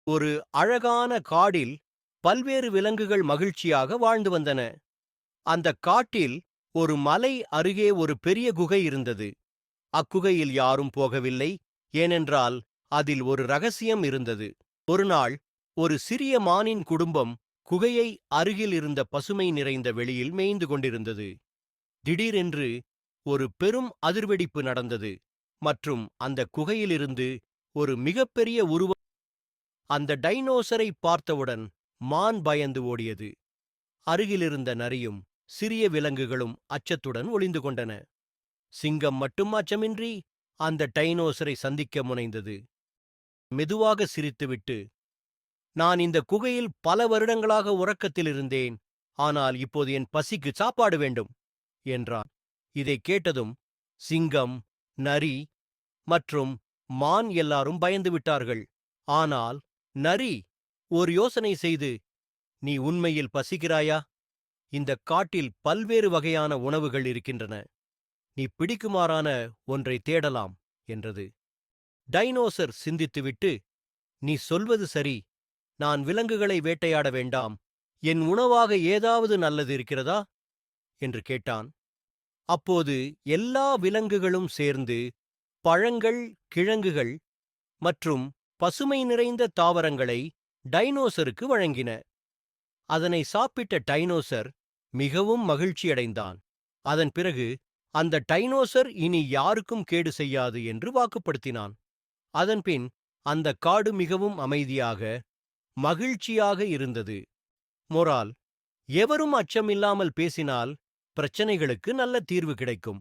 ஒரு அழகான காடில் பல்வேறு விலங்குகள் மகிழ்ச்சியாக வாழ்ந்து வந்தன. அந்தக் காட்டில் ஒரு மலை அருகே ஒரு பெரிய குகை இருந்தது. அக்குகையில் யாரும் போகவில்லை, ஏனென்றால் அதில் ஒரு ரகசியம் இருந்தது. ஒருநாள் ஒரு சிறிய மானின் குடும்பம் குகையை அருகில் இருந்த பசுமை நிறைந்த வெளியில் மேய்ந்து கொண்டிருந்தது. திடீரென்று ஒரு பெரும் அதிர்வெடிப்பு நடந்தது மற்றும் அந்த குகையிலிருந்து ஒரு மிகப்பெரிய உருவம் அந்த டைனோசரை பார்த்தவுடன் மான் பயந்து ஓடியது. அருகிலிருந்த நரியும் சிறிய விலங்குகளும் அச்சத்துடன் ஒளிந்து கொண்டன. சிங்கம் மட்டும் அச்சமின்றி அந்த டைனோசரை சந்திக்க முனைந்தது. மெதுவாக சிரித்துவிட்டு, நான் இந்த குகையில் பல வருடங்களாக உறக்கத்தில் இருந்தேன், ஆனால் இப்போது என் பசிக்கு சாப்பாடு வேண்டும் என்றான். இதைக் கேட்டதும் சிங்கம், நரி மற்றும் மான் எல்லாரும் பயந்து விட்டார்கள். ஆனால் நரி ஒரு யோசனை செய்து, நீ உண்மையில் பசிக்கிறாயா? இந்தக் காட்டில் பல்வேறு வகையான உணவுகள் இருக்கின்றன. நீ பிடிக்குமாறான ஒன்றை தேடலாம் என்றது. டைனோசர் சிந்தித்துவிட்டு, நீ சொல்வது சரி, நான் விலங்குகளை வேட்டையாட வேண்டாம். என் உணவாக ஏதாவது நல்லது இருக்கிறதா என்று கேட்டான். அப்போது எல்லா விலங்குகளும் சேர்ந்து பழங்கள், கிழங்குகள் மற்றும் பசுமை நிறைந்த தாவரங்களை டைனோசருக்கு வழங்கின. அதனை சாப்பிட்ட டைனோசர் மிகவும் மகிழ்ச்சியடைந்தான். அதன் பிறகு அந்த டைனோசர் இனி யாருக்கும் கேடு செய்யாது என்று வாக்குப்படுத்தினான். அதன்பின் அந்த காடு மிகவும் அமைதியாக, மகிழ்ச்சியாக இருந்தது. மொரால்: எவரும் அச்சமில்லாமல் பேசினால் பிரச்சனைகளுக்கு நல்ல தீர்வு கிடைக்கும்.